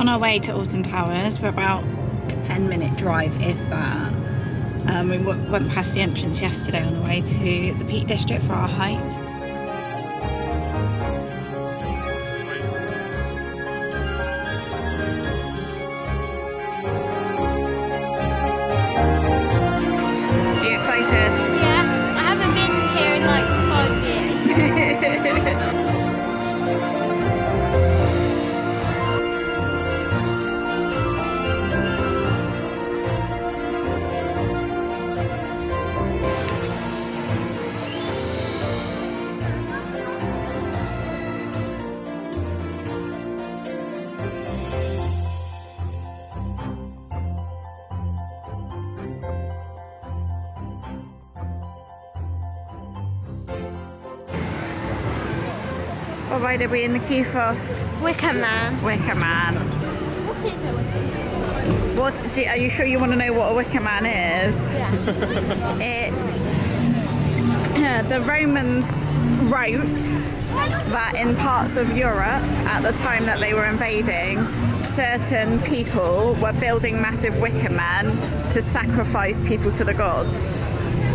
on our way to Alton Towers. We're about 10-minute drive, if that. We went past the entrance yesterday on the way to the Peak District for our hike. Are you excited? Yeah, I haven't been here in like 5 years. What ride are we in the queue for? Wicker Man. Wicker Man. What is a Wicker Man? Are you sure you want to know what a Wicker Man is? Yeah. It's the Romans wrote that in parts of Europe at the time that they were invading, certain people were building massive wicker men to sacrifice people to the gods.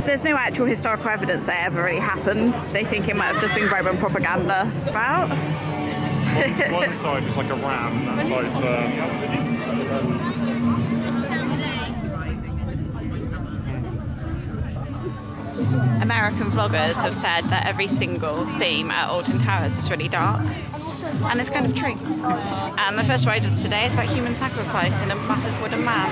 There's no actual historical evidence that it ever really happened. They think it might have just been Roman propaganda. About? One side is like a ram, and that side's American vloggers have said that every single theme at Alton Towers is really dark, and it's kind of true. And the first ride of today is about human sacrifice in a massive wooden man.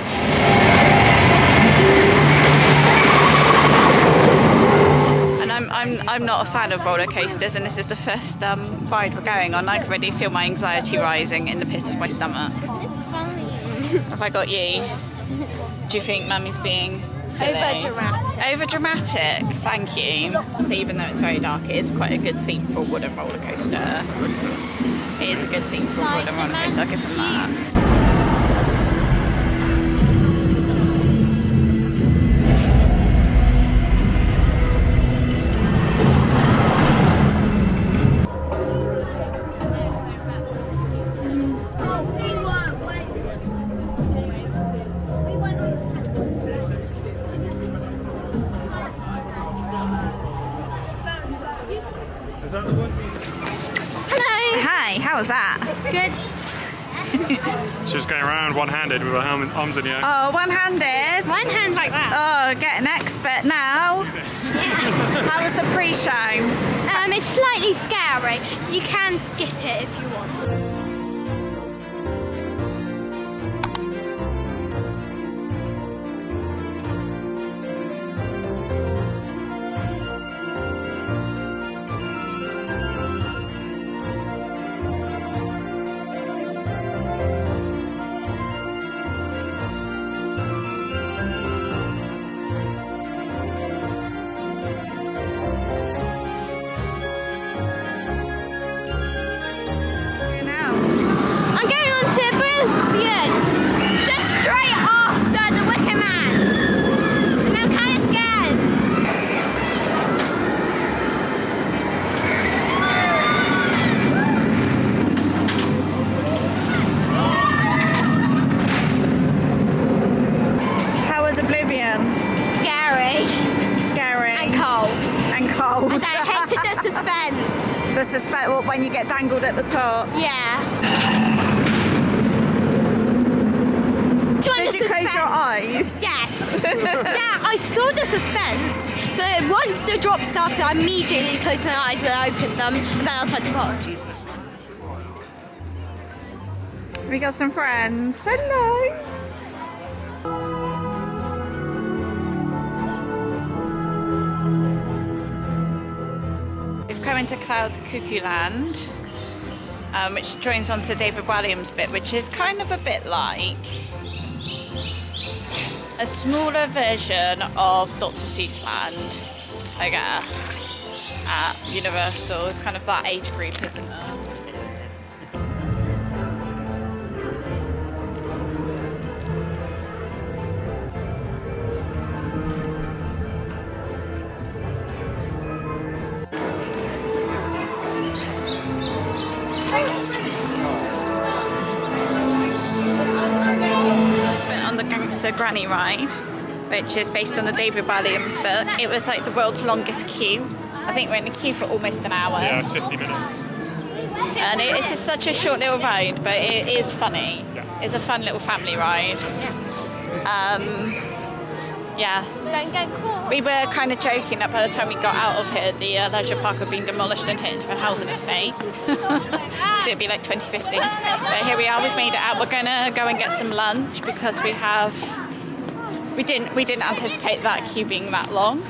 And I'm not a fan of roller coasters, and this is the first ride we're going on. I can already feel my anxiety rising in the pit of my stomach. It's funny. Have I got you? Do you think Mummy's being silly? Over-dramatic. Over-dramatic, thank you. So even though it's very dark, it is quite a good theme for a wooden roller coaster. It is a good theme for a wooden roller coaster, I'll give them that. How was that? Good. She's going around one-handed with her arms in the air. Oh, one-handed? One hand like that. Oh, get an expert now. How was the pre-show? It's slightly scary. You can skip it if you want. Oblivion? Scary. And cold. And cold. And I hated the suspense. The suspense, well, when you get dangled at the top? Yeah. Did you close your eyes? Yes. Yeah, I saw the suspense, but once the drop started, I immediately closed my eyes and I opened them, and then I tried to put. We got some friends. Hello. We've come into Cloud Cuckoo Land, which joins on to David Walliams' bit, which is kind of a bit like a smaller version of Dr. Seuss Land, I guess, at Universal. It's kind of that age group, isn't it? Gagster Granny ride, which is based on the David Williams book. It was like the world's longest queue. I think we're in a queue for almost an hour. Yeah, it's 50 minutes. And it's just such a short little ride, but it is funny. Yeah. It's a fun little family ride. Yeah. Don't get caught. We were kind of joking that by the time we got out of here, the leisure park had been demolished and turned into a housing estate. So it'd be like 2050. But here we are, we've made it out. We're gonna go and get some lunch because we didn't anticipate that queue being that long.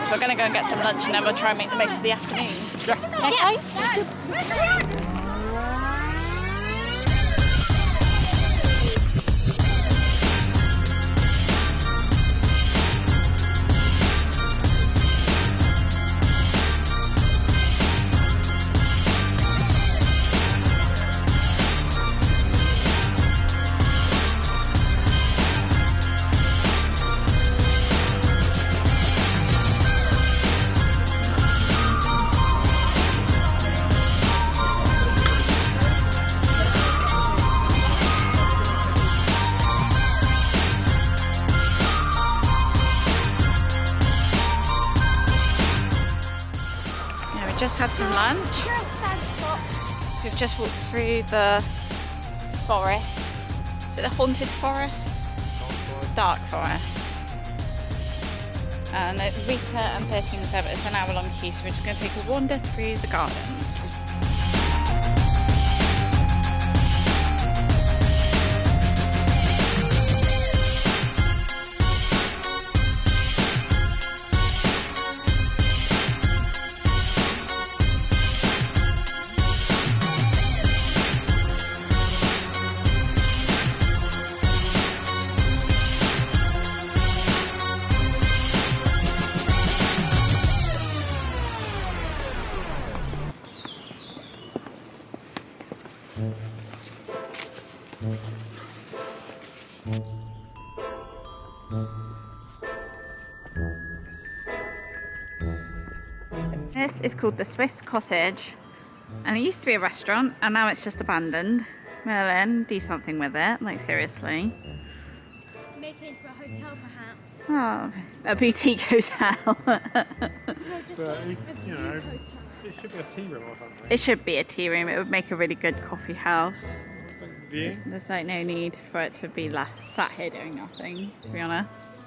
So we're gonna go and get some lunch and then we'll try and make the most of the afternoon. Yeah, guys? Just had some lunch. We've just walked through the forest. Is it the haunted forest? Dark forest. And Rita and 13 said it's an hour long queue, so we're just going to take a wander through the gardens. This is called the Swiss Cottage, and it used to be a restaurant and now it's just abandoned. Merlin, do something with it, like seriously. Make it into a hotel perhaps. Oh, a boutique hotel. But, you know, it should be a tea room or something. It should be a tea room, it would make a really good coffee house. View? There's like no need for it to be sat here doing nothing, to be honest.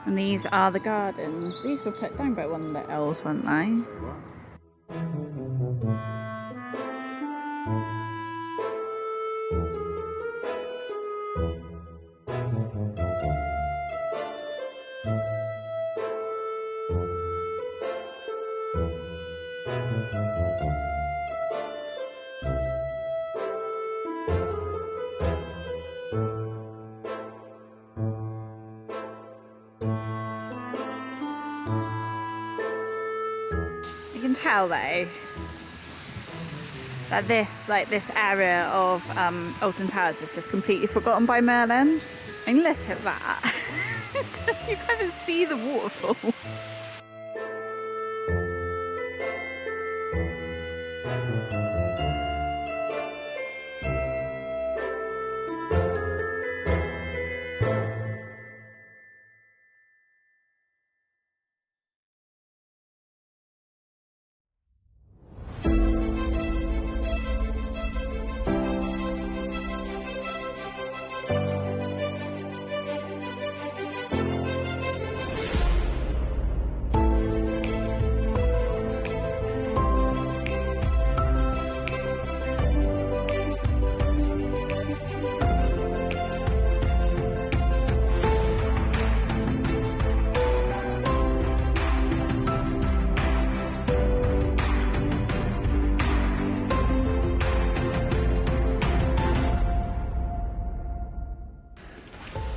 And these are the gardens. These were put down by one of the elves, weren't they? You can tell though that this area of Alton Towers is just completely forgotten by Merlin. And look at that. You can't even see the waterfall.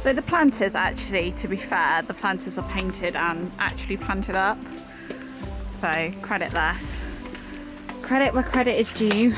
Though the planters actually, to be fair, the planters are painted and actually planted up. So credit there. Credit where credit is due.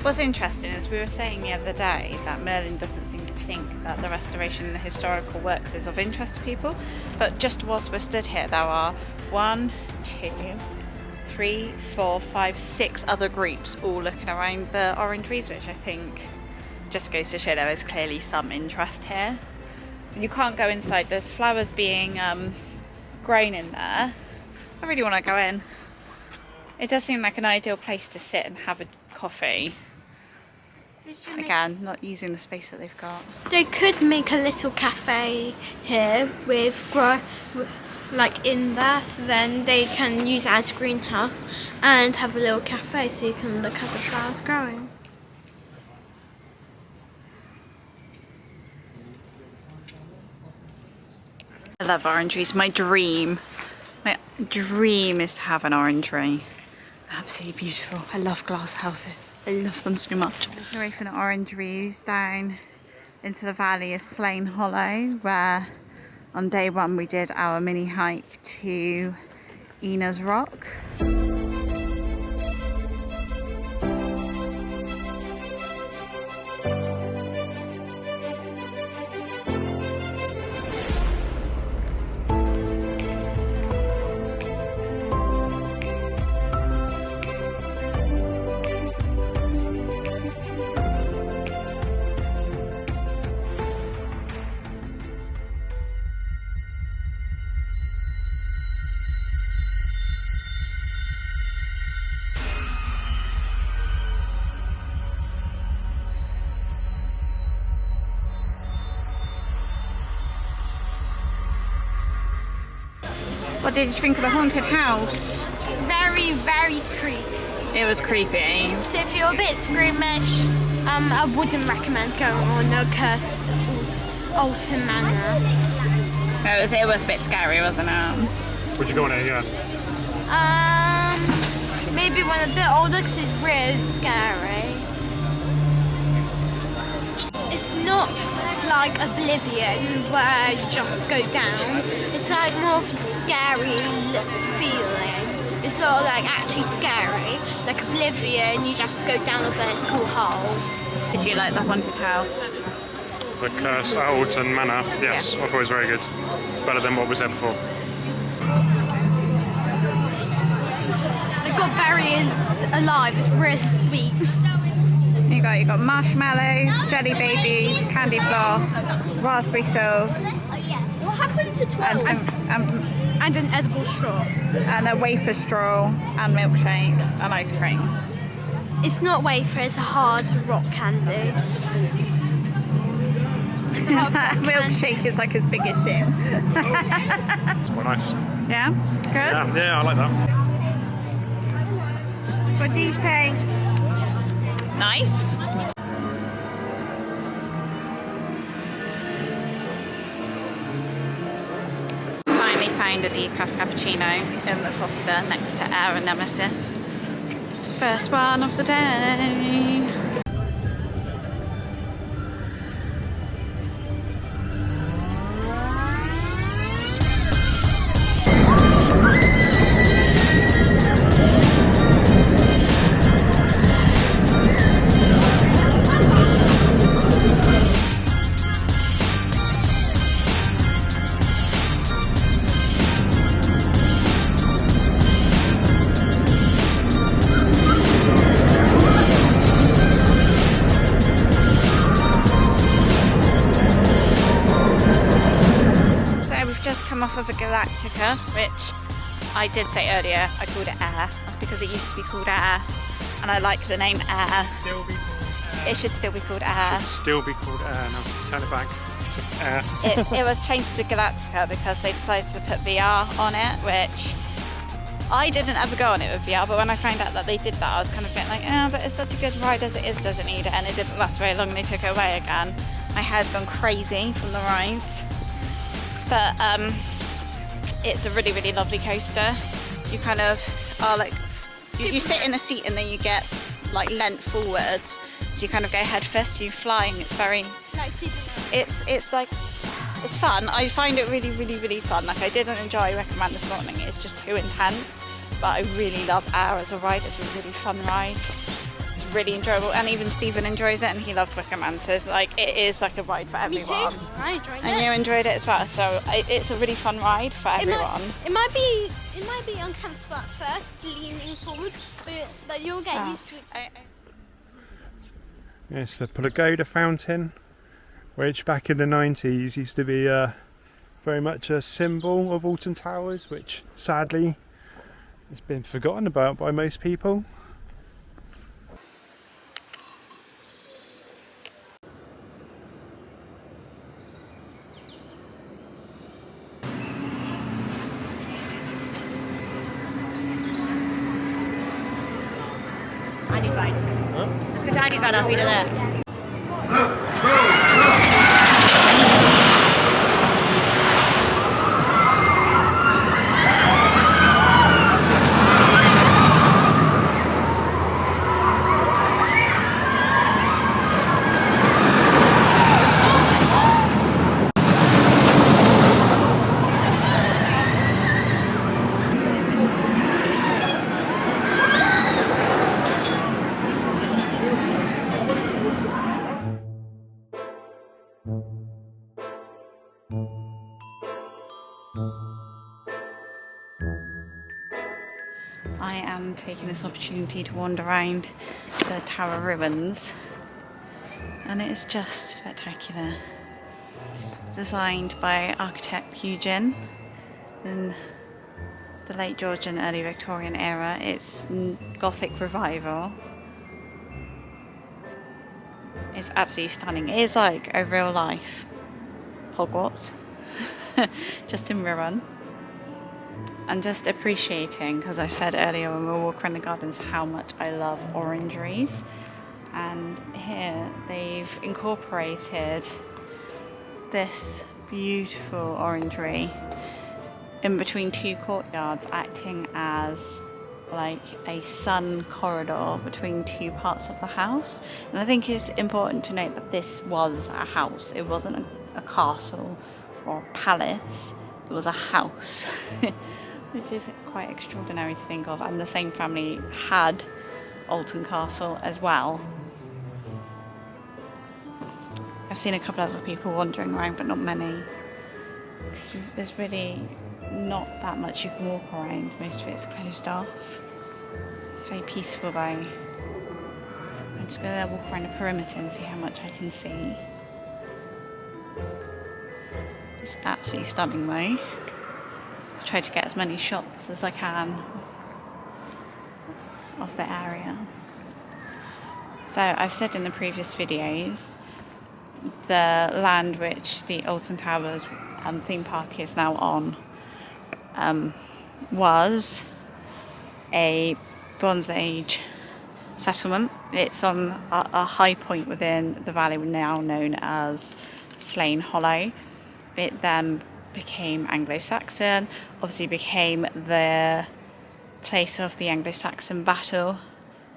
What's interesting is we were saying the other day that Merlin doesn't seem to think that the restoration and the historical works is of interest to people, but just whilst we're stood here, there are 1, 2, 3, 4, 5, 6 other groups all looking around the orangeries, which I think just goes to show there is clearly some interest here. You can't go inside, there's flowers being grown in there. I really want to go in. It does seem like an ideal place to sit and have a coffee. Again, not using the space that they've got. They could make a little cafe here with like in there, so then they can use it as a greenhouse and have a little cafe so you can look at the flowers growing. I love orangeries. My dream is to have an orangery. Absolutely beautiful. I love glass houses. I love them so much. Away from the orangeries down into the valley is Slane Hollow, where on day 1 we did our mini hike to Ina's Rock. What did you think of the haunted house? Very, very creepy. It was creepy. So if you're a bit squeamish, I wouldn't recommend going on the Curse of Alton Manor. It was a bit scary, wasn't it? Would you go on it? Yeah. Maybe when a bit older, because it's really scary. It's not like Oblivion where you just go down. It's like more of a scary feeling. It's not like actually scary. Like Oblivion, you just go down a vertical hole. Did you like the haunted house? The Curse of Alton Manor. Yes, I thought it was very good. Better than what was there before. It got buried alive. It's really sweet. You got marshmallows, jelly babies, candy floss, raspberry sauce, What happened to 12? and an edible straw. and a wafer straw and milkshake and ice cream. It's not wafer, it's a hard rock candy. It's a hard rock candy. Milkshake is like his biggest shin. It's quite nice. Yeah? Good? Yeah, I like that. What do you think? Nice. Finally found a decaf cappuccino in the Costa next to our Nemesis. It's the first one of the day. Off of a Galactica, which I did say earlier I called it Air. That's because it used to be called Air, and I like the name Air. Still be called Air. It should still be called Air. Still be called Air. No, turn it back. Air. It was changed to Galactica because they decided to put VR on it, which I didn't ever go on it with VR, but when I found out that they did that, I was kind of a bit like, oh, but it's such a good ride as it is, doesn't need it, and it didn't last very long and they took it away again. My hair's gone crazy from the rides. But it's a really, really lovely coaster. You kind of are like, you sit in a seat and then you get like leant forwards. So you kind of go head first, you flying. It's very, it's like, it's fun. I find it really, really, really fun. Like I didn't enjoy Wicker Man this morning. It's just too intense. But I really love Air as a ride. It's a really fun ride. It's really enjoyable, and even Stephen enjoys it, and he loved Wicker Man, so it's like, it is like a ride for Me everyone. too. I enjoyed it. And you enjoyed it as well, so it's a really fun ride for everyone. It might be uncomfortable at first, leaning forward, but you'll get used to it. Yes, the Pagoda Fountain, which back in the 90s used to be very much a symbol of Alton Towers, which sadly has been forgotten about by most people. I need ride. Let's go to Annie's ride, I'll feed her there. I am taking this opportunity to wander around the tower ruins, and it's just spectacular. Designed by architect Eugene in the late Georgian, early Victorian era. It's Gothic revival. It's absolutely stunning. It is like a real life Hogwarts, just in Rerun. And just appreciating, as I said earlier when we were walking around the gardens, how much I love orangeries. And here they've incorporated this beautiful orangery in between two courtyards, acting as like a sun corridor between two parts of the house. And I think it's important to note that this was a house. It wasn't a castle or a palace. It was a house. Which is quite extraordinary to think of, and the same family had Alton Castle as well. I've seen a couple of other people wandering around, but not many. There's really not that much you can walk around, most of it's closed off. It's very peaceful though. I'm just going to walk around the perimeter and see how much I can see. It's absolutely stunning though. Try to get as many shots as I can of the area. So I've said in the previous videos, the land which the Alton Towers theme park is now on was a Bronze Age settlement. It's on a high point within the valley now known as Slane Hollow. It then became Anglo-Saxon, obviously became the place of the Anglo-Saxon battle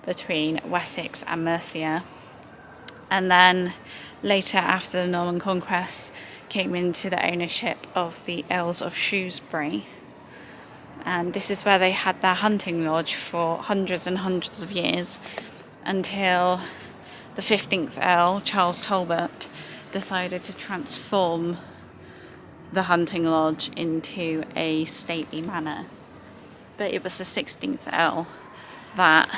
between Wessex and Mercia, and then later, after the Norman conquest, came into the ownership of the Earls of Shrewsbury, and this is where they had their hunting lodge for hundreds and hundreds of years until the 15th Earl, Charles Talbot, decided to transform the hunting lodge into a stately manor. But it was the 16th Earl that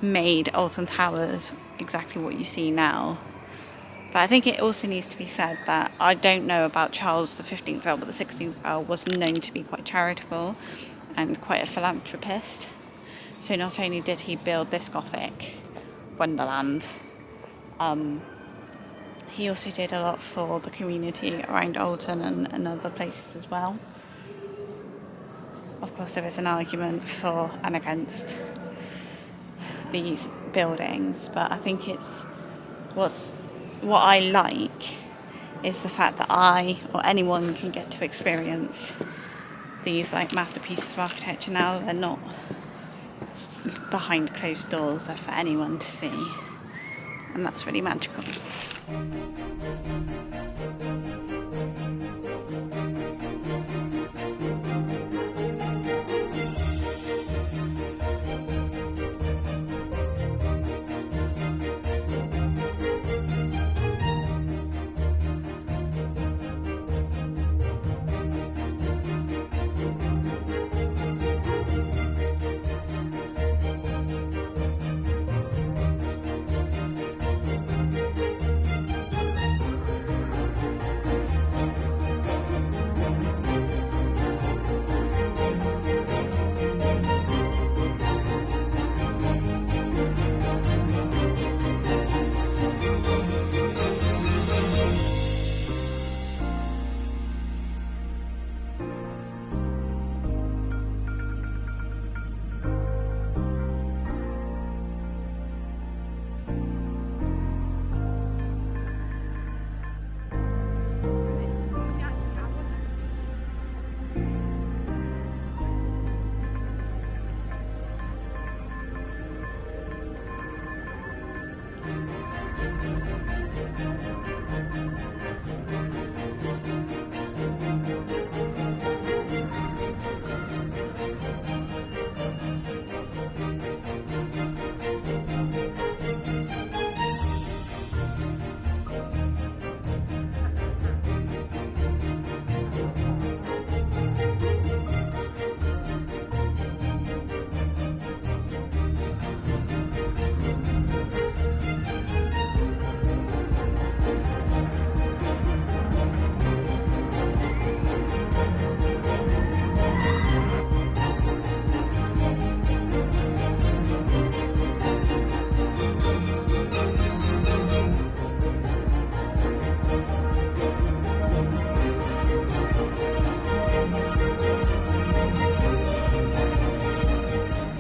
made Alton Towers exactly what you see now. But I think it also needs to be said that I don't know about Charles the 15th Earl, but the 16th Earl was known to be quite charitable and quite a philanthropist. So not only did he build this Gothic wonderland, he also did a lot for the community around Alton and other places as well. Of course, there is an argument for and against these buildings, but I think it's what I like is the fact that I or anyone can get to experience these like masterpieces of architecture now. They're not behind closed doors, they're for anyone to see, and that's really magical.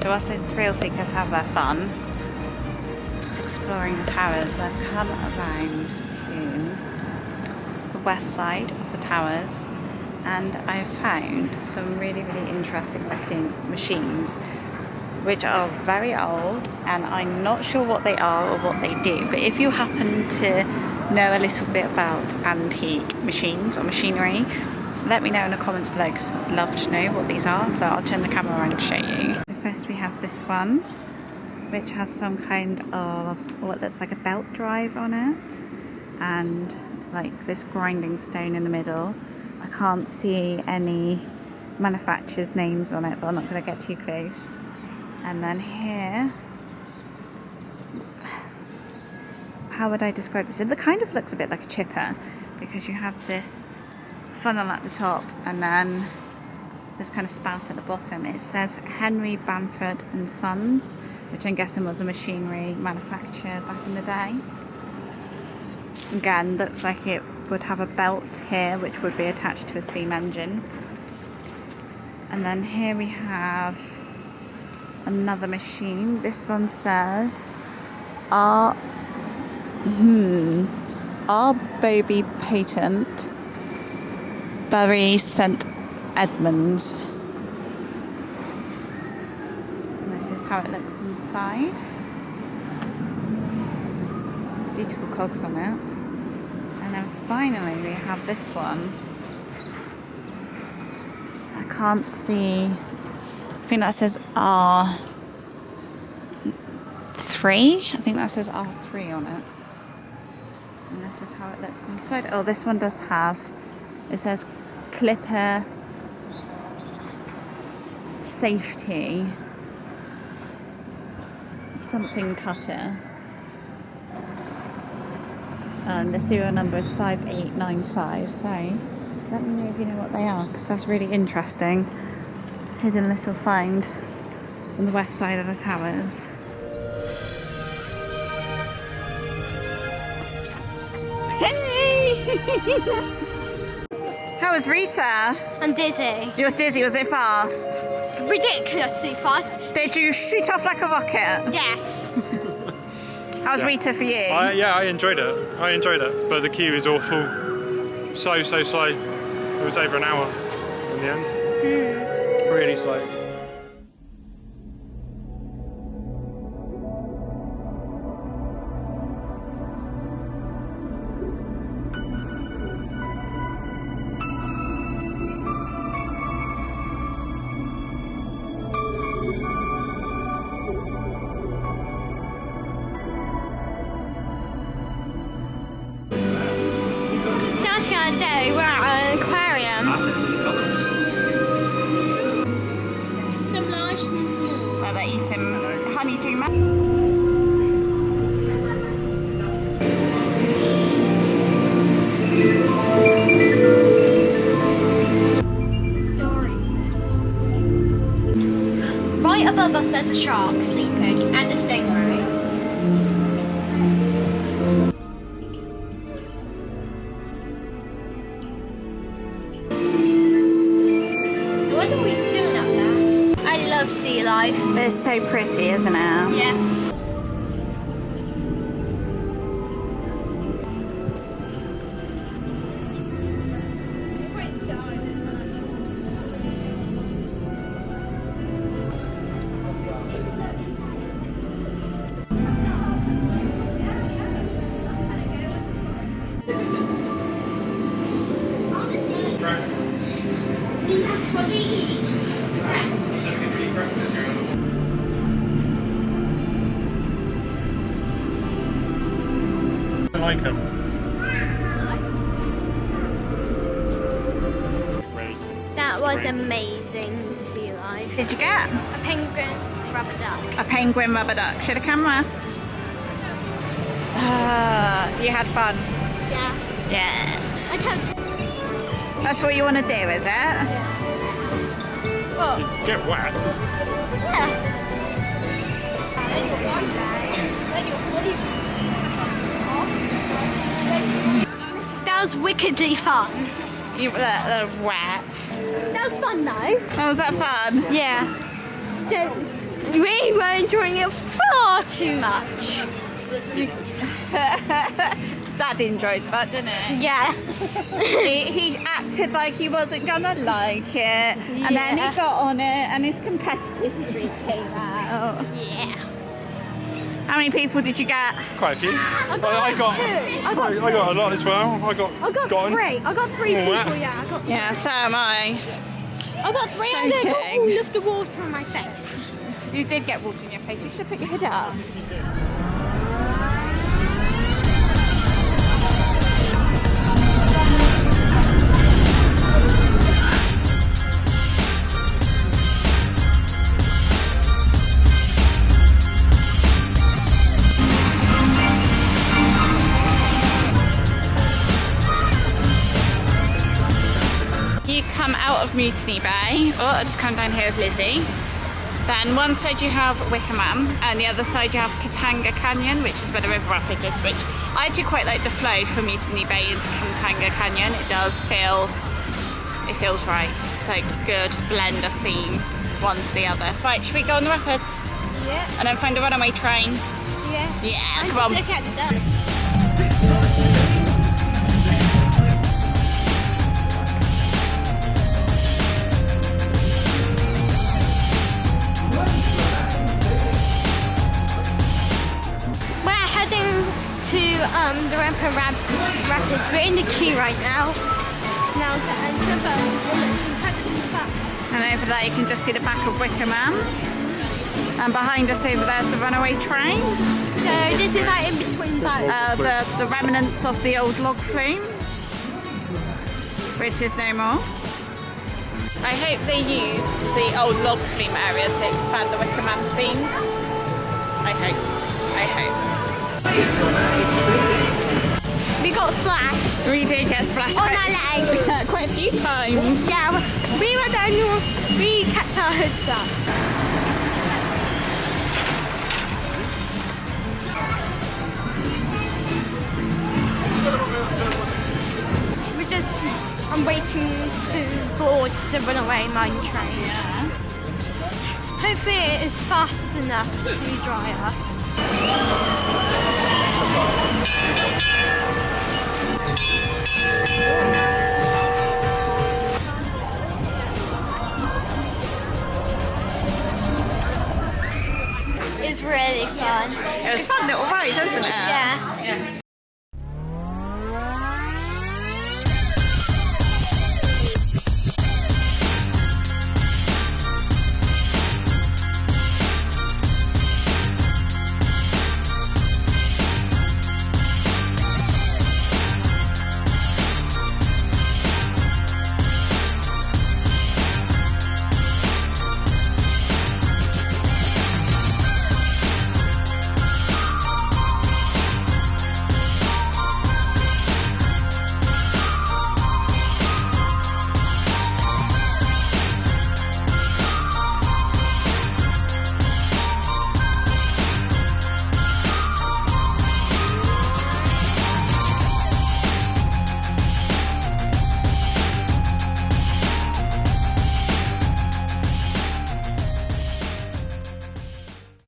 So whilst the thrill seekers have their fun, just exploring the towers, I've come around to the west side of the towers, and I've found some really, really interesting looking machines which are very old, and I'm not sure what they are or what they do, but if you happen to know a little bit about antique machines or machinery, let me know in the comments below, because I'd love to know what these are. So I'll turn the camera around to show you. So first we have this one, which has some kind of what looks like a belt drive on it, and like this grinding stone in the middle. I can't see any manufacturer's names on it, but I'm not going to get too close. And then here, how would I describe this? It kind of looks a bit like a chipper, because you have this funnel at the top and then this kind of spout at the bottom. It says Henry Bamford and Sons, which I'm guessing was a machinery manufacturer back in the day. Again, looks like it would have a belt here which would be attached to a steam engine. And then here we have another machine. This one says our Bobby Patent, Bury St Edmunds. And this is how it looks inside. Beautiful cogs on it. And then finally we have this one. I can't see. I think that says R3. I think that says R3 on it. And this is how it looks inside. Oh, this one does have, it says Clipper Safety something cutter. And the serial number is 5895. So let me know if you know what they are, because that's really interesting. Hidden little find on the west side of the towers. Hey! How was Rita? I'm dizzy. You were dizzy, was it fast? Ridiculously fast. Did you shoot off like a rocket? Yes. How was Rita for you? I enjoyed it. But the queue is awful. So slow. It was over an hour in the end. Really slow. We're at an aquarium. Some large, some small. Well, they're eating honeydew Right above us there's a shark sleeping and a stingray. Sealife. It's so pretty, isn't it? Yeah. I like them. That was amazing, Sealife. Did you get? A penguin rubber duck. A penguin rubber duck. Show the camera. You had fun? Yeah. Yeah. I can't. That's what you want to do, is it? Yeah. What? Get wet. Yeah. That was wickedly fun. You were wet. That was fun though. Oh, was that fun? Yeah. We were enjoying it far too much. Dad enjoyed that, didn't he? Yeah. He acted like he wasn't gonna like it, and then he Yeah. got on it, and his competitive streak came out. Yeah. How many people did you get? Quite a few. I got two. I got a lot as well. I got three. I got three Oh, people, wow. yeah. Yeah, so am I. I got three and I got Soaking. all of the water on my face. You did get water in your face. You should put your head up. You come out of Mutiny Bay. Oh, I just come down here with Lizzie. Then one side you have Wicker Man, and the other side you have Katanga Canyon, which is where the river rapid is. Which I actually quite like the flow from Mutiny Bay into Katanga Canyon. It feels right. It's like a good blend of theme, one to the other. Right, should we go on the rapids Yeah. and then find a runaway train? Yeah. Yeah, come on. Look at that. We're heading to the Rapids. We're in the queue right now. Now to enter, but it's incredibly fun. And over there you can just see the back of Wicker Man. And behind us over there's the runaway train. So this is like in between boats. The remnants of the old log flume, which is no more. I hope they use the old log flume area to expand the Wicker Man theme. I hope. We got splashed We did get splashed on our legs. quite a few times. Yeah, we were down. We kept our hoods up. I'm waiting to board the runaway mine train. Yeah. Hopefully it is fast enough to dry us. It's really fun. It was a fun little ride, wasn't it? Yeah.